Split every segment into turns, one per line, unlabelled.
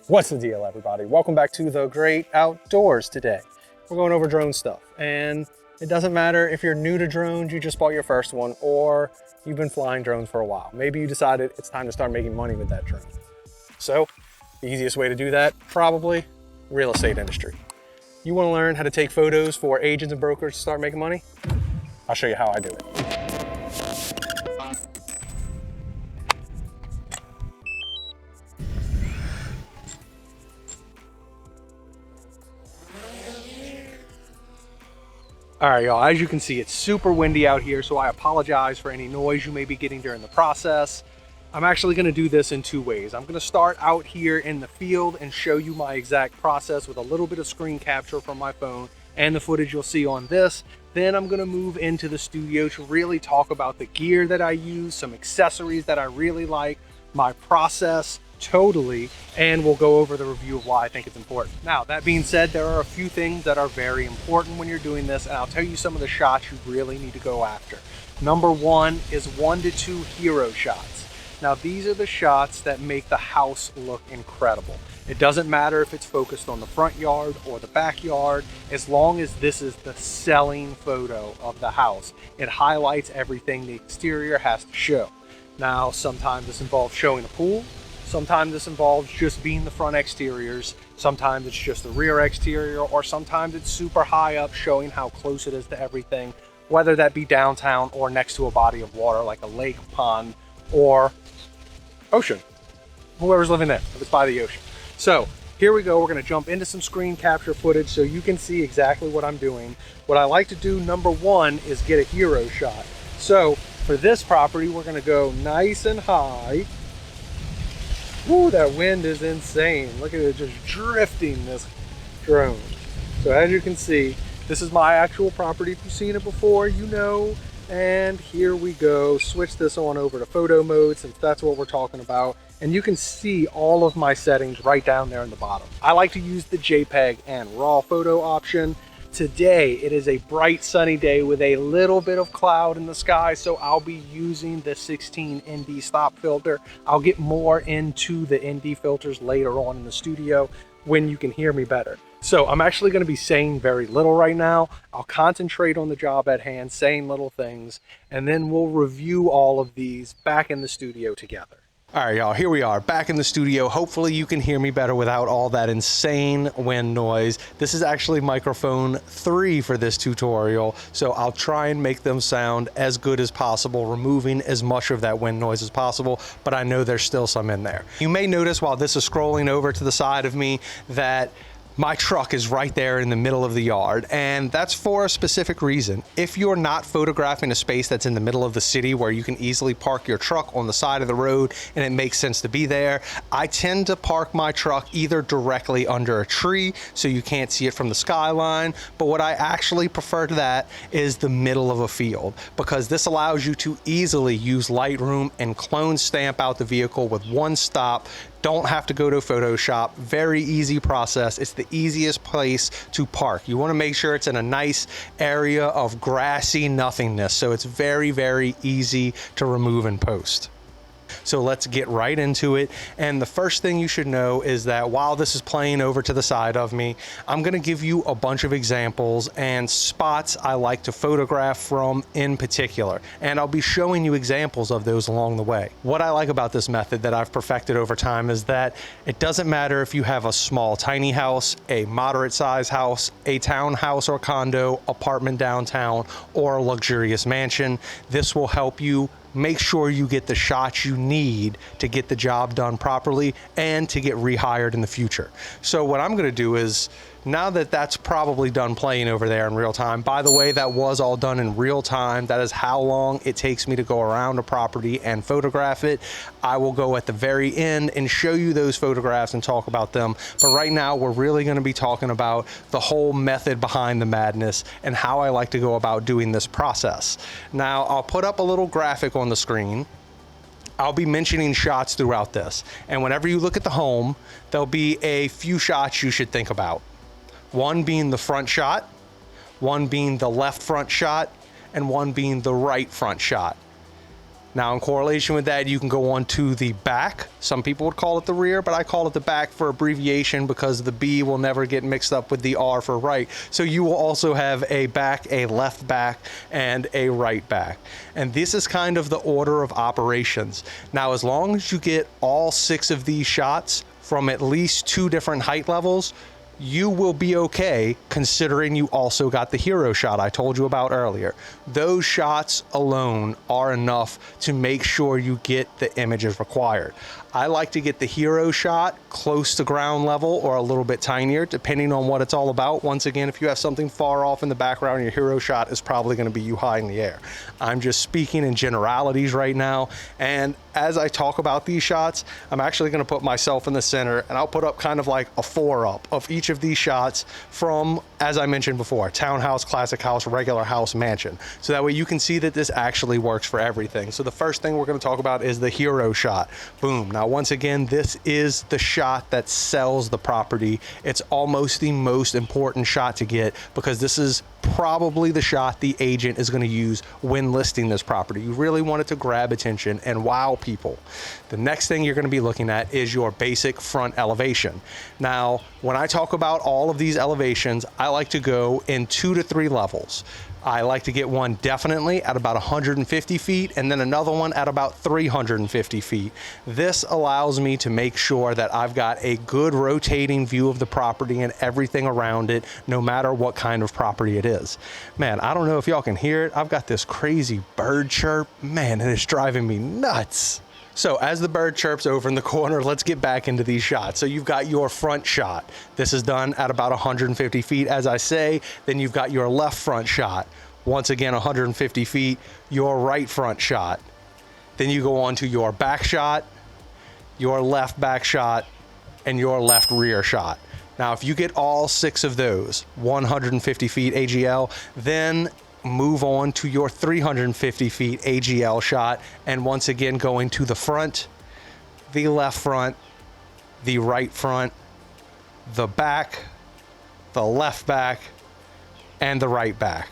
What's the deal, everybody? Welcome back to the great outdoors. Today we're going over drone stuff, and it doesn't matter if you're new to drones, you just bought your first one, or you've been flying drones for a while. Maybe you decided it's time to start making money with that drone. So the easiest way to do that, probably real estate industry. You want to learn how to take photos for agents and brokers to start making money? I'll show you how I do it. All right, y'all, as you can see, it's super windy out here, so I apologize for any noise you may be getting during the process. I'm actually gonna do this in two ways. I'm gonna start out here in the field and show you my exact process with a little bit of screen capture from my phone and the footage you'll see on this. Then I'm gonna move into the studio to really talk about the gear that I use, some accessories that I really like, my process, totally, and we'll go over the review of why I think it's important. Now, that being said, there are a few things that are very important when you're doing this, and I'll tell you some of the shots you really need to go after. Number one is 1 to 2 hero shots. Now, these are the shots that make the house look incredible. It doesn't matter if it's focused on the front yard or the backyard, as long as this is the selling photo of the house. It highlights everything the exterior has to show. Now, sometimes this involves showing a pool. Sometimes this involves just being the front exteriors. Sometimes it's just the rear exterior, or sometimes it's super high up showing how close it is to everything, whether that be downtown or next to a body of water like a lake, pond, or ocean. Whoever's living there, if it's by the ocean. So here we go. We're gonna jump into some screen capture footage so you can see exactly what I'm doing. What I like to do, number one, is get a hero shot. So for this property, we're gonna go nice and high. Ooh, that wind is insane. Look at it just drifting this drone. So as you can see, this is my actual property. If you've seen it before, you know. And here we go. Switch this on over to photo mode since that's what we're talking about. And you can see all of my settings right down there in the bottom. I like to use the JPEG and RAW photo option. Today, it is a bright sunny day with a little bit of cloud in the sky, so I'll be using the 16 ND stop filter. I'll get more into the ND filters later on in the studio when you can hear me better. So I'm actually going to be saying very little right now. I'll concentrate on the job at hand, saying little things, and then we'll review all of these back in the studio together. All right, y'all, here we are back in the studio. Hopefully you can hear me better without all that insane wind noise. This is actually microphone 3 for this tutorial, so I'll try and make them sound as good as possible, removing as much of that wind noise as possible, but I know there's still some in there. You may notice while this is scrolling over to the side of me that my truck is right there in the middle of the yard, and that's for a specific reason. If you're not photographing a space that's in the middle of the city where you can easily park your truck on the side of the road and it makes sense to be there, I tend to park my truck either directly under a tree so you can't see it from the skyline, but what I actually prefer to that is the middle of a field, because this allows you to easily use Lightroom and clone stamp out the vehicle with one stop. Don't have to go to Photoshop. Very easy process. It's the easiest place to park. You want to make sure it's in a nice area of grassy nothingness, so it's very, very easy to remove and post. So let's get right into it. And the first thing you should know is that while this is playing over to the side of me, I'm going to give you a bunch of examples and spots I like to photograph from in particular. And I'll be showing you examples of those along the way. What I like about this method that I've perfected over time is that it doesn't matter if you have a small, tiny house, a moderate size house, a townhouse or condo, apartment downtown, or a luxurious mansion. This will help you make sure you get the shots you need to get the job done properly and to get rehired in the future. So what I'm going to do is, now that that's probably done playing over there in real time, by the way, that was all done in real time. That is how long it takes me to go around a property and photograph it. I will go at the very end and show you those photographs and talk about them. But right now, we're really going to be talking about the whole method behind the madness and how I like to go about doing this process. Now, I'll put up a little graphic on the screen. I'll be mentioning shots throughout this. And whenever you look at the home, there'll be a few shots you should think about. One being the front shot, one being the left front shot, and one being the right front shot. Now, in correlation with that, you can go on to the back. Some people would call it the rear, but I call it the back for abbreviation because the B will never get mixed up with the R for right. So you will also have a back, a left back, and a right back. And this is kind of the order of operations. Now, as long as you get all 6 of these shots from at least 2 different height levels, you will be okay, considering you also got the hero shot I told you about earlier. Those shots alone are enough to make sure you get the images required. I like to get the hero shot close to ground level or a little bit tinier, depending on what it's all about. Once again, if you have something far off in the background, your hero shot is probably going to be you high in the air. I'm just speaking in generalities right now. And as I talk about these shots, I'm actually going to put myself in the center, and I'll put up kind of like a 4-up of each of these shots from, as I mentioned before, townhouse, classic house, regular house, mansion. So that way you can see that this actually works for everything. So the first thing we're going to talk about is the hero shot. Boom. Now, once again, this is the shot that sells the property. It's almost the most important shot to get because this is probably the shot the agent is going to use when listing this property. You really want it to grab attention and wow people. The next thing you're going to be looking at is your basic front elevation. Now, when I talk about all of these elevations, I like to go in 2 to 3 levels. I like to get one definitely at about 150 feet and then another one at about 350 feet. This allows me to make sure that I've got a good rotating view of the property and everything around it, no matter what kind of property it is. Man, I don't know if y'all can hear it. I've got this crazy bird chirp. Man, it is driving me nuts. So as the bird chirps over in the corner, let's get back into these shots. So you've got your front shot. This is done at about 150 feet, as I say. Then you've got your left front shot. Once again, 150 feet, your right front shot. Then you go on to your back shot, your left back shot, and your left rear shot. Now, if you get all 6 of those, 150 feet AGL, then move on to your 350 feet AGL shot, and once again going to the front, the left front, the right front, the back, the left back, and the right back.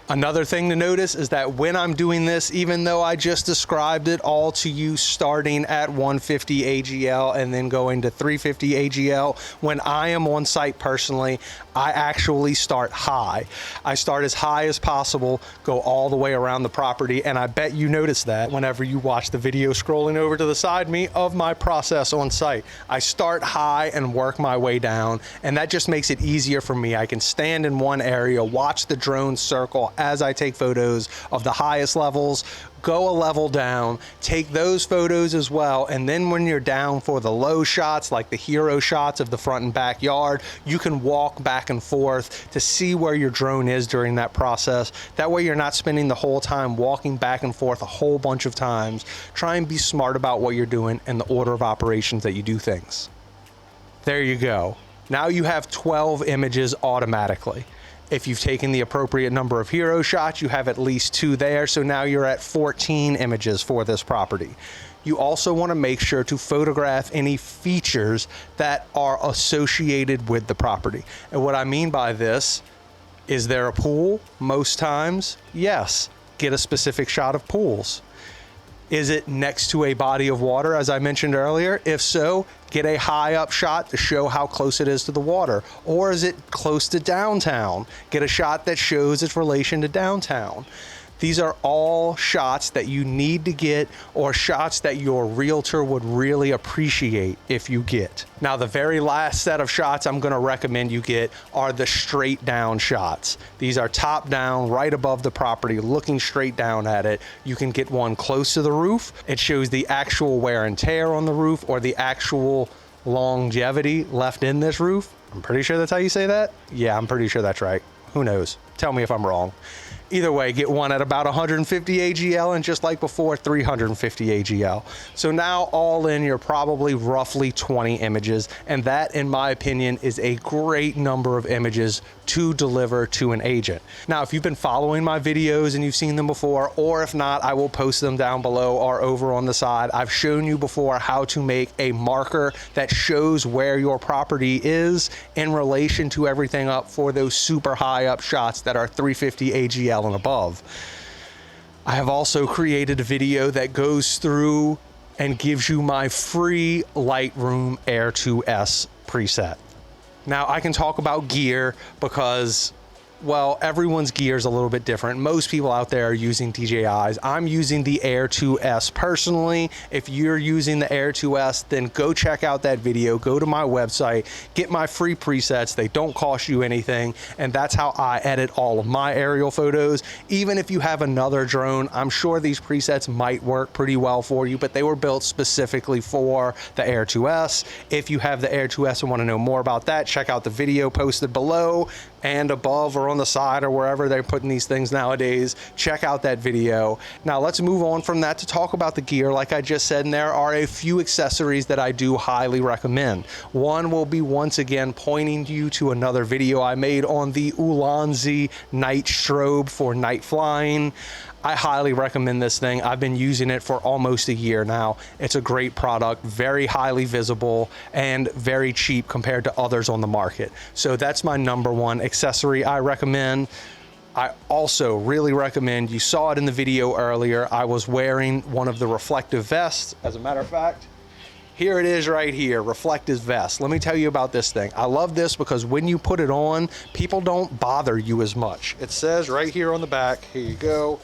Another thing to notice is that when I'm doing this, even though I just described it all to you starting at 150 AGL and then going to 350 AGL, when I am on site personally, I actually start high. I start as high as possible, go all the way around the property, and I bet you notice that whenever you watch the video scrolling over to the side me of my process on site. I start high and work my way down, and that just makes it easier for me. I can stand in one area, watch the drone circle as I take photos of the highest levels, go a level down, take those photos as well, and then when you're down for the low shots, like the hero shots of the front and backyard, you can walk back and forth to see where your drone is during that process. That way you're not spending the whole time walking back and forth a whole bunch of times. Try and be smart about what you're doing and the order of operations that you do things. There you go. Now you have 12 images automatically. If you've taken the appropriate number of hero shots, you have at least 2 there. So now you're at 14 images for this property. You also want to make sure to photograph any features that are associated with the property. And what I mean by this, is there a pool? Most times, yes. Get a specific shot of pools. Is it next to a body of water, as I mentioned earlier? If so, get a high up shot to show how close it is to the water. Or is it close to downtown? Get a shot that shows its relation to downtown. These are all shots that you need to get, or shots that your realtor would really appreciate if you get. Now, the very last set of shots I'm going to recommend you get are the straight down shots. These are top down, right above the property, looking straight down at it. You can get one close to the roof. It shows the actual wear and tear on the roof, or the actual longevity left in this roof. I'm pretty sure that's how you say that. Yeah, I'm pretty sure that's right. Who knows? Tell me if I'm wrong. Either way, get one at about 150 AGL, and just like before, 350 AGL. So now all in, you're probably roughly 20 images, and that, in my opinion, is a great number of images to deliver to an agent. Now, if you've been following my videos and you've seen them before, or if not, I will post them down below or over on the side. I've shown you before how to make a marker that shows where your property is in relation to everything up for those super high up shots that are 350 AGL and above. I have also created a video that goes through and gives you my free Lightroom Air 2S preset. Now I can talk about gear because, well, everyone's gear is a little bit different. Most people out there are using DJIs. I'm using the Air 2S personally. If you're using the Air 2S, then go check out that video. Go to my website, get my free presets. They don't cost you anything. And that's how I edit all of my aerial photos. Even if you have another drone, I'm sure these presets might work pretty well for you, but they were built specifically for the Air 2S. If you have the Air 2S and want to know more about that, check out the video posted below and above or on the side or wherever they're putting these things nowadays. Check out that video. Now let's move on from that to talk about the gear. Like I just said, and there are a few accessories that I do highly recommend. One will be once again pointing you to another video I made on the Ulanzi night strobe for night flying. I highly recommend this thing. I've been using it for almost a year now. It's a great product, very highly visible and very cheap compared to others on the market. So that's my number one accessory I recommend. I also really recommend, you saw it in the video earlier, I was wearing one of the reflective vests. As a matter of fact, here it is right here, reflective vest. Let me tell you about this thing. I love this because when you put it on, people don't bother you as much. It says right here on the back, here you go.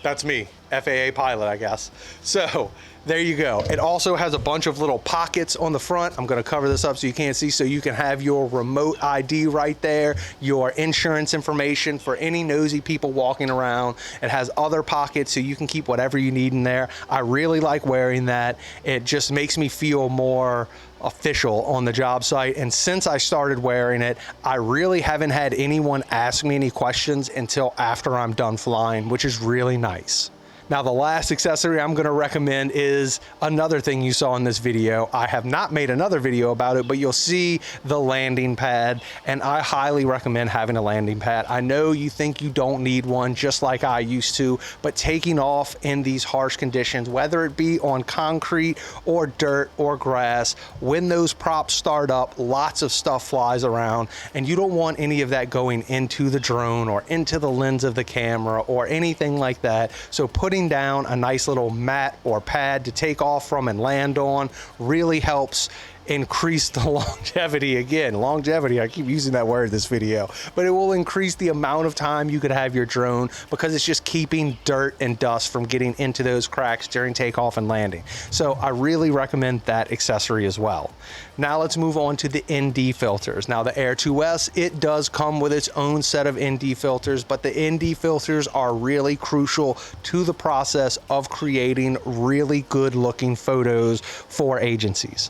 That's me, FAA pilot, I guess. So there you go. It also has a bunch of little pockets on the front. I'm gonna cover this up so you can't see, so you can have your remote ID right there, your insurance information for any nosy people walking around. It has other pockets so you can keep whatever you need in there. I really like wearing that. It just makes me feel more official on the job site. And since I started wearing it, I really haven't had anyone ask me any questions until after I'm done flying, which is really nice. Now, the last accessory I'm gonna recommend is another thing you saw in this video. I have not made another video about it, but you'll see the landing pad, and I highly recommend having a landing pad. I know you think you don't need one, just like I used to, but taking off in these harsh conditions, whether it be on concrete or dirt or grass, when those props start up, lots of stuff flies around, and you don't want any of that going into the drone or into the lens of the camera or anything like that. So putting down a nice little mat or pad to take off from and land on really helps increase the longevity. Again, longevity, I keep using that word in this video, but it will increase the amount of time you could have your drone because it's just keeping dirt and dust from getting into those cracks during takeoff and landing. So I really recommend that accessory as well. Now let's move on to the ND filters. Now the Air 2S, it does come with its own set of ND filters, but the ND filters are really crucial to the process of creating really good looking photos for agencies.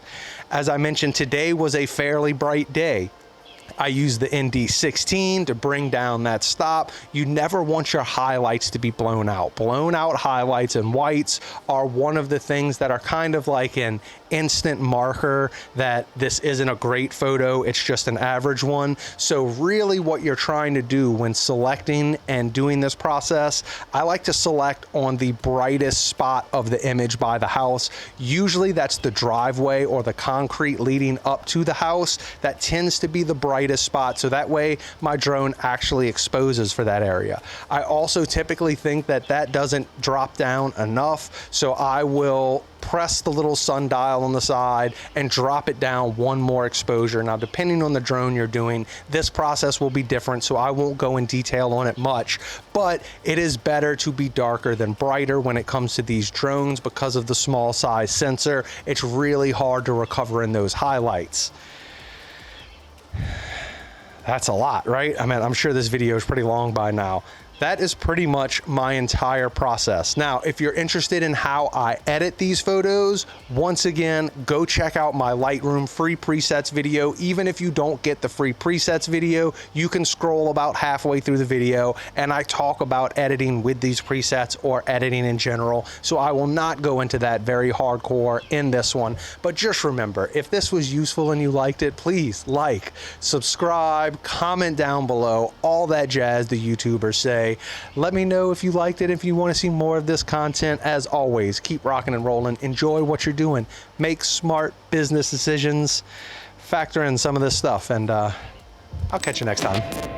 As I mentioned, today was a fairly bright day. I use the ND16 to bring down that stop. You never want your highlights to be blown out. Blown out highlights and whites are one of the things that are kind of like an instant marker that this isn't a great photo, it's just an average one. So really what you're trying to do when selecting and doing this process, I like to select on the brightest spot of the image by the house. Usually that's the driveway or the concrete leading up to the house. That tends to be the brightest spot, so that way my drone actually exposes for that area. I also typically think that that doesn't drop down enough, so I will press the little sundial on the side and drop it down one more exposure. Now, depending on the drone you're doing, this process will be different, so I won't go in detail on it much, but it is better to be darker than brighter when it comes to these drones because of the small size sensor. It's really hard to recover in those highlights. That's a lot, right? I mean, I'm sure this video is pretty long by now. That is pretty much my entire process. Now, if you're interested in how I edit these photos, once again, go check out my Lightroom free presets video. Even if you don't get the free presets video, you can scroll about halfway through the video and I talk about editing with these presets or editing in general. So I will not go into that very hardcore in this one. But just remember, if this was useful and you liked it, please like, subscribe, comment down below, all that jazz the YouTubers say. Let me know if you liked it, if you want to see more of this content. As always, keep rocking and rolling, enjoy what you're doing, make smart business decisions, factor in some of this stuff, and I'll catch you next time.